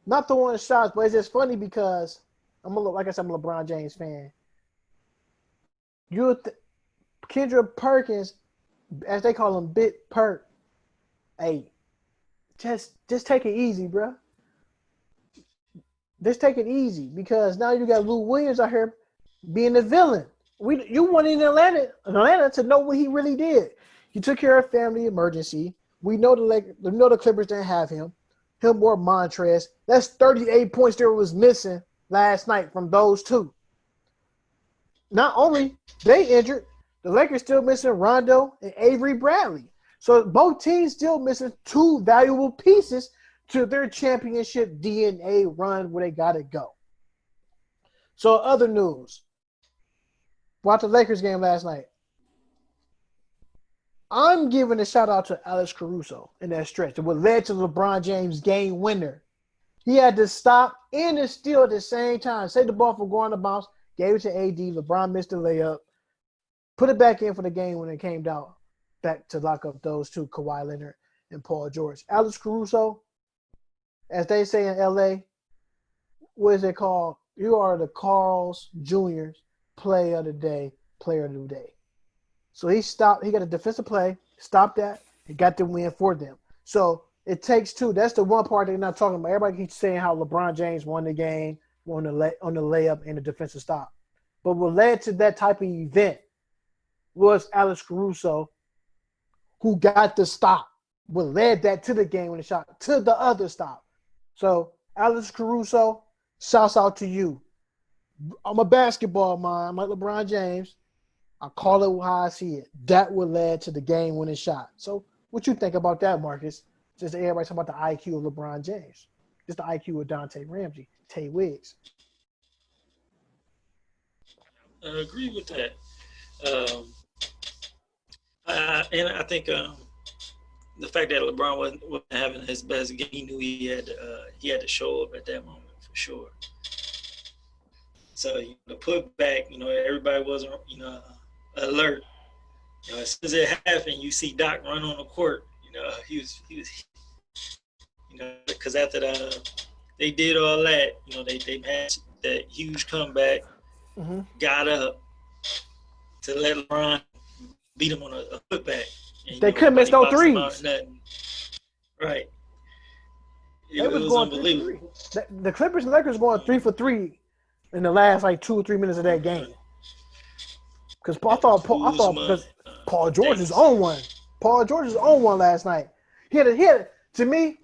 not throwing shots, but it's just funny because like I said, I'm a LeBron James fan. Kendrick Perkins, as they call him, Big Perk. Hey, just take it easy, bro. Just take it easy because now you got Lou Williams out here being the villain. You wanted in Atlanta to know what he really did. He took care of family emergency. We know the Clippers didn't have him or Montrez. That's 38 points there was missing last night from those two. Not only they injured, the Lakers still missing Rondo and Avery Bradley. So both teams still missing 2 valuable pieces to their championship DNA run where they got to go. So other news. Watch the Lakers game last night. I'm giving a shout out to Alex Caruso in that stretch. It what led to LeBron James' game winner. He had to stop and steal at the same time. Saved the ball from going to bounce, gave it to AD. LeBron missed the layup, put it back in for the game when it came down back to lock up those two, Kawhi Leonard and Paul George. Alex Caruso, as they say in LA, what is it called? You are the Carl's Jr.'s player of the day. So he got a defensive play, stopped that, and got the win for them. So it takes two. That's the one part they're not talking about. Everybody keeps saying how LeBron James won the game on the layup and the defensive stop. But what led to that type of event was Alex Caruso, who got the stop. What led that to the game when the shot to the other stop. So Alex Caruso, shouts out to you. I'm a basketball mind. I'm like LeBron James. I call it how I see it. That would led to the game-winning shot. So what you think about that, Marcus? Just everybody talking about the IQ of LeBron James. Just the IQ of Dante Ramsey, Tay Wiggs. I agree with that. And I think the fact that LeBron wasn't having his best game, he knew he had to show up at that moment for sure. So the putback, everybody wasn't, alert. As soon as it happened, you see Doc run on the court. He was, because after they did all that, they had that huge comeback, got up to let LeBron beat him on a putback. And, they couldn't miss no threes. Right. It was going unbelievable. The Clippers and Lakers going 3 for 3 in the last 2 or 3 minutes of that game. Because I thought because Paul George is on one. Paul George is on one last night. He had to me,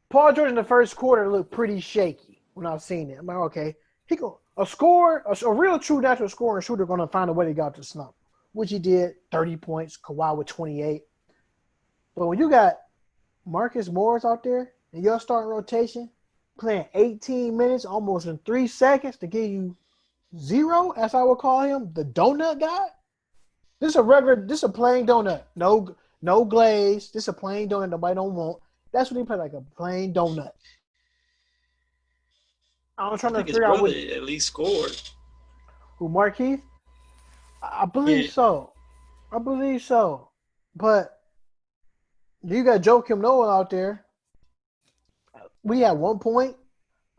Paul George in the first quarter looked pretty shaky when I've seen it. I'm like, okay, a real true natural scorer and shooter going to find a way to get out the slump, which he did. 30 points, Kawhi with 28. But when you got Marcus Morris out there and your starting rotation playing 18 minutes almost in 3 seconds to give you 0, as I would call him, the donut guy. This is a plain donut. No glaze. This is a plain donut nobody don't want. That's what he played, like a plain donut. I'm trying to figure out what at least scored. Who, Markeith? I believe so. But you got Joakim Noah out there. We had 1 point.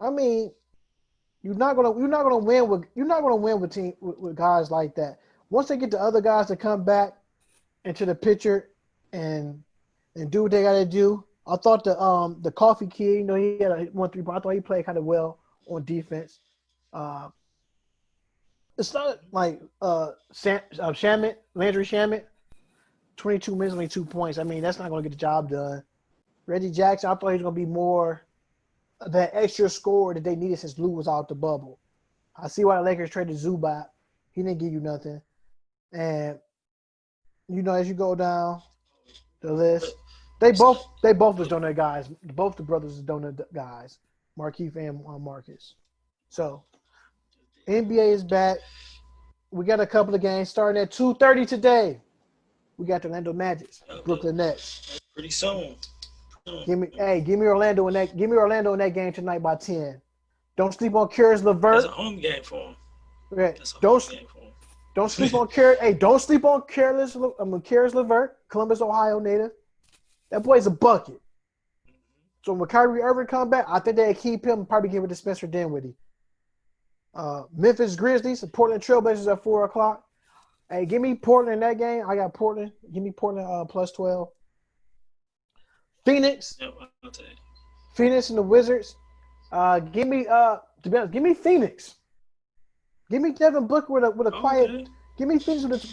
I mean, you're not gonna win with guys like that. Once they get the other guys to come back into the picture and do what they got to do. I thought the Coffee kid, he had a 1-3 point. I thought he played kind of well on defense. It's not like Landry Shamet, 22 minutes, only 2 points. I mean, that's not going to get the job done. Reggie Jackson, I thought he was going to be more that extra score that they needed since Lou was out the bubble. I see why the Lakers traded Zubac. He didn't give you nothing. And, as you go down the list, they both was donut guys. Both the brothers are donut guys, Markeith and Marcus. So, NBA is back. We got a couple of games starting at 2:30 today. We got the Orlando Magic, Brooklyn Nets. Pretty soon. Give me Orlando in that game tonight by 10. Don't sleep on Karis LeVert. That's a home game for him. Okay. Don't sleep on Karis. Hey, don't sleep on Karis LeVert, Columbus, Ohio native. That boy's a bucket. So when Kyrie Irving come back, I think they keep him and probably give it to Spencer Dinwiddie. Memphis Grizzlies and Portland Trailblazers at 4:00. Hey, give me Portland in that game. I got Portland. Give me Portland plus 12. Phoenix. Yep, I'll tell you. Phoenix and the Wizards. Give me to be honest, give me Phoenix. Give me Devin Booker with a quiet. Okay. Give me Phoenix with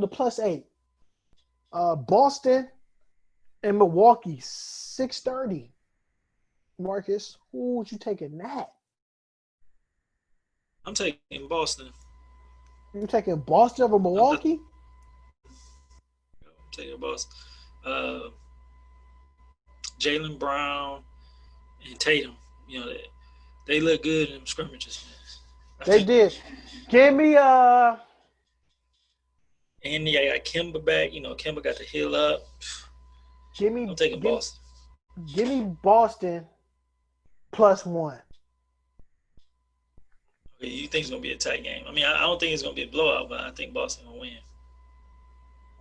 a plus 8. Boston and Milwaukee 6:30. Marcus, who would you taking that? I'm taking Boston. You taking Boston over Milwaukee? I'm taking Boston. Jaylen Brown and Tatum, they look good in scrimmages, man. They did. Give me And yeah, I got Kimba back. You know, Kimba got the heel up. Give me, I'm taking Boston. give me Boston +1. Okay, you think it's gonna be a tight game? I mean, I don't think it's gonna be a blowout, but I think Boston will win.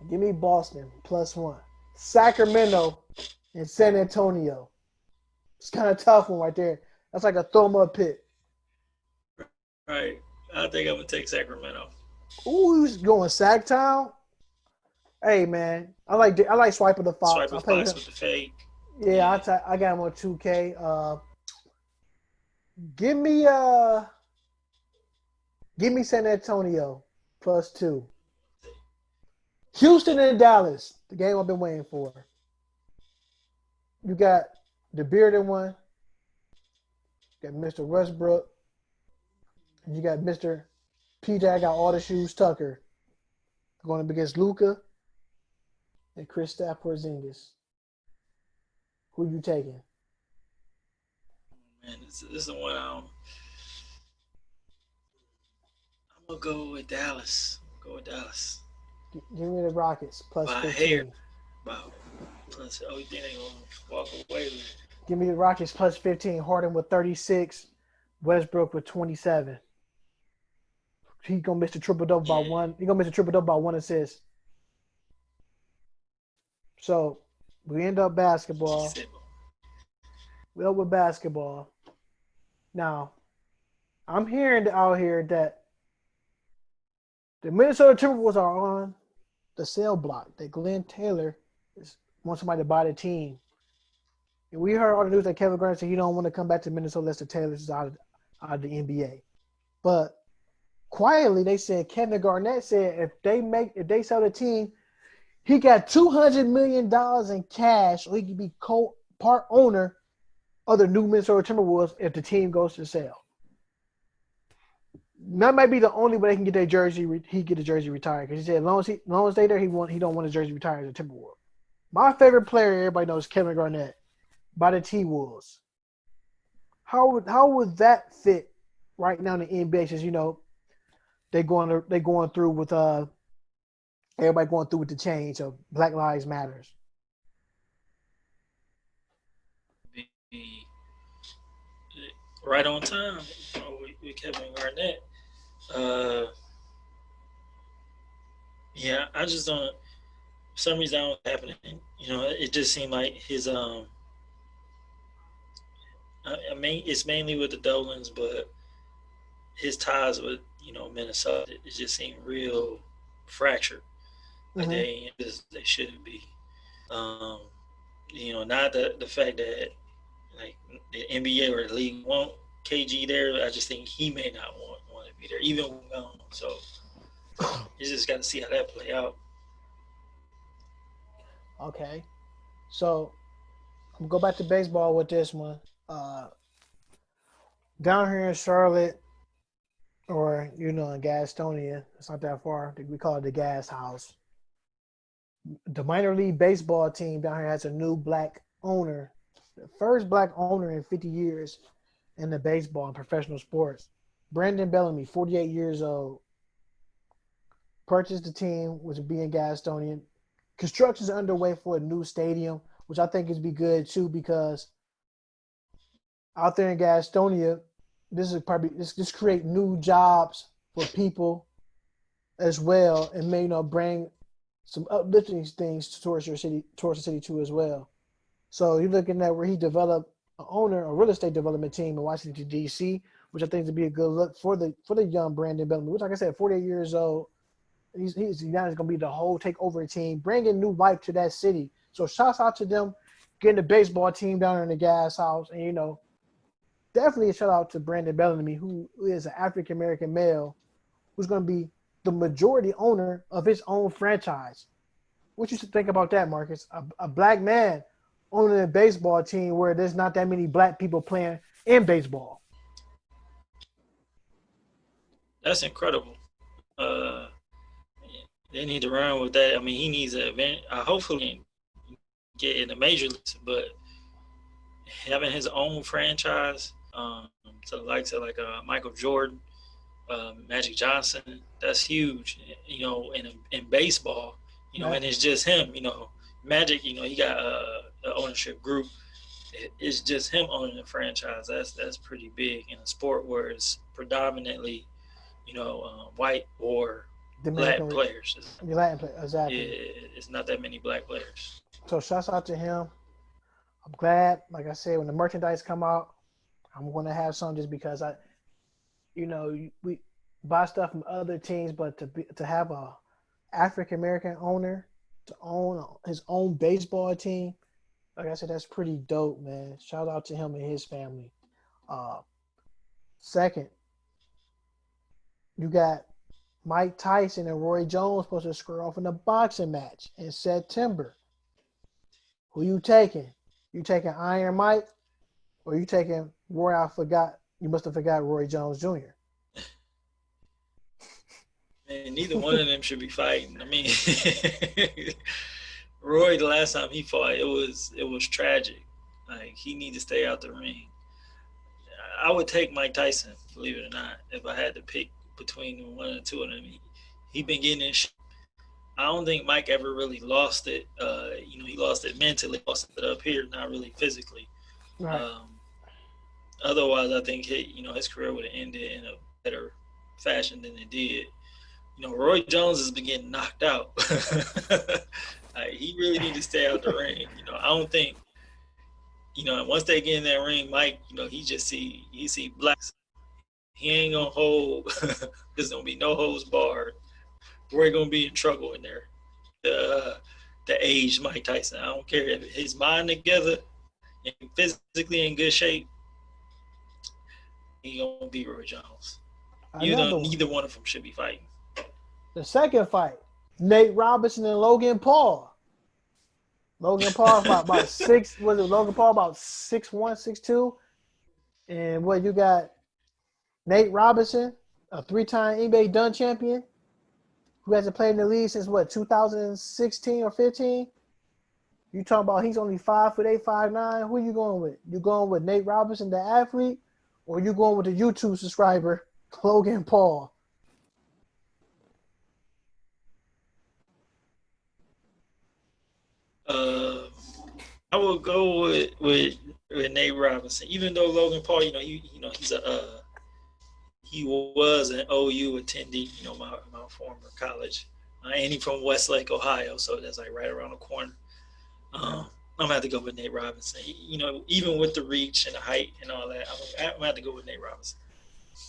Give me Boston +1. Sacramento and San Antonio. It's kind of tough one right there. That's like a throw 'em up pick. Right. I think I'm gonna take Sacramento. Ooh, who's going Sacktown? Hey man, I like Swiper the Fox. Swipe I a play with Fox him. with the fake. Yeah, I got him on 2K. Give me San Antonio +2. Houston and Dallas, the game I've been waiting for. You got the bearded one. You got Mr. Westbrook. And you got Mr. PJ. I got all the shoes. Tucker going up against Luca and Kristaps Porzingis. Who you taking? Man, this is the one I'm gonna go with Dallas. Give me the Rockets By +15. hair. Wow. Plus, oh, you think they gonna walk away with it? Give me the Rockets +15. Harden with 36. Westbrook with 27. He gonna miss the triple double by one. He gonna miss the triple double by 1 assist. So we end up basketball. We up with basketball. Now, I'm hearing out here that the Minnesota Timberwolves are on the sale block. That Glenn Taylor wants somebody to buy the team. And we heard all the news that Kevin Garnett said he don't want to come back to Minnesota unless the Taylor's out of the NBA. But quietly, they said Kevin Garnett said if they sell the team, he got $200 million in cash, or he could be part owner of the new Minnesota Timberwolves if the team goes to sale. That might be the only way they can get their jersey. He get the jersey retired because he said as long as they there, he don't want his jersey retired as a Timberwolves. My favorite player, everybody knows, Kevin Garnett by the T-Wolves. How would that fit right now in the NBA? Since they going through with everybody going through with the change of Black Lives Matters. Right on time with Kevin Garnett. Yeah, I just don't. For some reason, I don't happening. It just seemed like his I mean, it's mainly with the Dolans, but his ties with Minnesota, it just seemed real fractured. Like they shouldn't be. Not the fact that like the NBA or the league want KG there. I just think he may not want to be there, even when gone. So you just got to see how that play out. Okay, so I'm gonna go back to baseball with this one. Down here in Charlotte, or in Gastonia, it's not that far. We call it the Gas House. The minor league baseball team down here has a new black owner, the first black owner in 50 years in the baseball and professional sports. Brandon Bellamy, 48 years old, purchased the team, which would be in Gastonia. Construction is underway for a new stadium, which I think is be good too, because out there in Gastonia, this create new jobs for people as well, and may bring some uplifting things towards the city too as well. So you're looking at where he developed a real estate development team in Washington D.C., which I think would be a good look for the young Brandon Bellamy, which, like I said, 48 years old. He's now going to be the whole takeover team, bringing new life to that city. So shouts out to them, getting the baseball team down in the Gas House, and definitely a shout out to Brandon Bellamy, who is an African American male, who's going to be the majority owner of his own franchise. What you should think about that, Marcus? A black man owning a baseball team where there's not that many black people playing in baseball. That's incredible. They need to run with that. I mean, he needs a event. Hopefully get in the major leagues, but having his own franchise, to the likes of like Michael Jordan, Magic Johnson. That's huge, in baseball, Right. and it's just him, Magic, he got an ownership group. It's just him owning the franchise. That's pretty big in a sport where it's predominantly, white or Latin Dominican, players. the Latin play, Yeah, exactly. it's not that many black players. So shouts out to him. I'm glad, like I said, when the merchandise come out, I'm going to have some just because we buy stuff from other teams, but to have a African American owner to own his own baseball team, like I said, that's pretty dope, man. Shout out to him and his family. Uh, Second, you got Mike Tyson and Roy Jones supposed to square off in a boxing match in September. Who you taking? You taking Iron Mike or you taking Roy? I forgot. You must have forgot Roy Jones Jr. And neither one of them should be fighting. I mean, Roy, the last time he fought, it was tragic. Like he need to stay out the ring. I would take Mike Tyson, believe it or not, if I had to pick between one or two of them. He been getting in. I don't think Mike ever really lost it. He lost it mentally, lost it up here, not really physically. Right. Um, Otherwise, I think his career would have ended in a better fashion than it did. Roy Jones has been getting knocked out. Like, he really need to stay out the ring. I don't think. Once they get in that ring, Mike, he see blacks. He ain't gonna hold. There's gonna be no holds barred. Roy gonna be in trouble in there. The age Mike Tyson. I don't care if his mind together and physically in good shape. He gonna beat Roy Jones. Another one. Neither one of them should be fighting. The second fight, Nate Robinson and Logan Paul. Logan Paul about six. Was it Logan Paul about 6'1", 6'2"? And what you got? Nate Robinson, a three-time NBA dunk champion, who hasn't played in the league since what 2016 or 15. You talking about he's only 5'8", 5'9"? Who are you going with? You going with Nate Robinson, the athlete, or you going with the YouTube subscriber, Logan Paul? Uh, I will go with Nate Robinson, even though Logan Paul, he was an OU attendee, my former college, and he's from Westlake, Ohio, so that's like right around the corner. I'm gonna have to go with Nate Robinson. Even with the reach and the height and all that, I'm gonna have to go with Nate Robinson.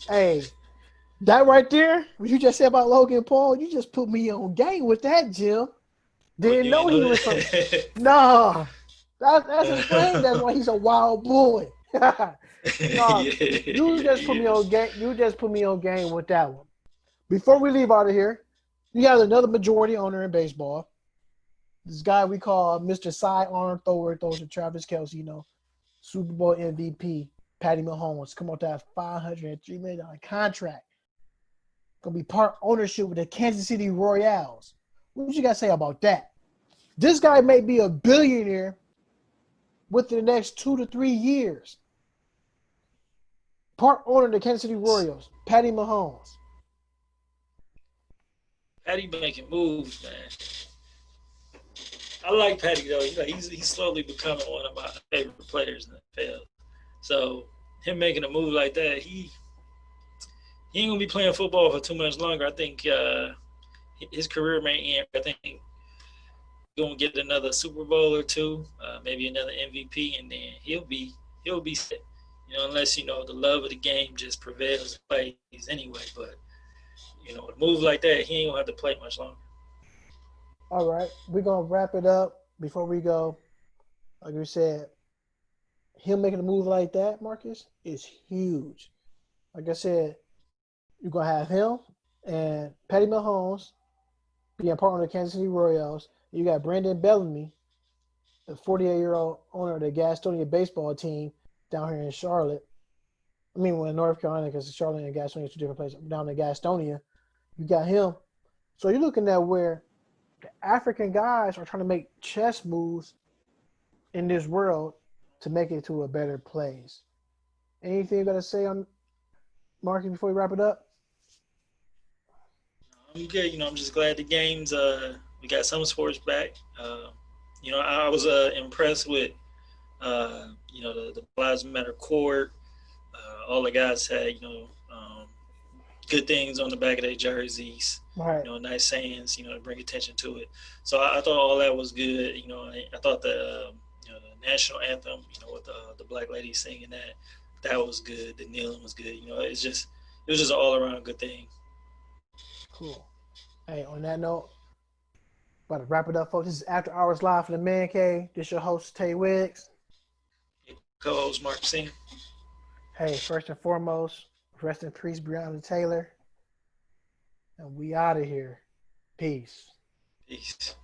Hey, that right there, what you just said about Logan Paul, you just put me on game with that, Jim. Oh, Didn't you know ain't he know was from. that? Nah, that's his claim. That's why he's a wild boy. No, you just put me on game. You just put me on game with that one. Before we leave out of here, you got another majority owner in baseball. This guy we call Mr. Sidearm Thrower, throws to Travis Kelce, Super Bowl MVP, Patty Mahomes. Come on to that $503 million contract. Gonna be part ownership with the Kansas City Royals. What you got to say about that? This guy may be a billionaire within the next 2 to 3 years. Part owner of the Kansas City Royals, Patty Mahomes. Patty making moves, man. I like Patty though. He's slowly becoming one of my favorite players in the NFL. So him making a move like that, he ain't gonna be playing football for too much longer. I think his career may end. I think he's gonna get another Super Bowl or two, maybe another MVP, and then he'll be set. Unless the love of the game just prevails and plays anyway. But a move like that, he ain't gonna have to play much longer. All right, we're gonna wrap it up before we go. Like we said, him making a move like that, Marcus, is huge. Like I said, you're gonna have him and Patty Mahomes being part of the Kansas City Royals. You got Brandon Bellamy, the 48-year-old owner of the Gastonia baseball team down here in Charlotte. I mean, well, in North Carolina, because Charlotte and Gastonia are two different places. Down in Gastonia, you got him. So you're looking at where the African guys are trying to make chess moves in this world to make it to a better place. Anything you got to say on Marcus before we wrap it up? I'm good. I'm just glad the games. We got some sports back. I was impressed with the Black Lives Matter court. All the guys had good things on the back of their jerseys. Right. Nice sayings. To bring attention to it. So I thought all that was good. I thought the national anthem. With the black lady singing that was good. The kneeling was good. It was just an all around good thing. Cool. Hey, on that note, about to wrap it up, folks. This is After Hours Live from the Man Cave. This your host, Tay Wiggs. Co-host Mark Singh. Hey, first and foremost, rest in peace, Breonna Taylor. And we out of here. Peace. Peace.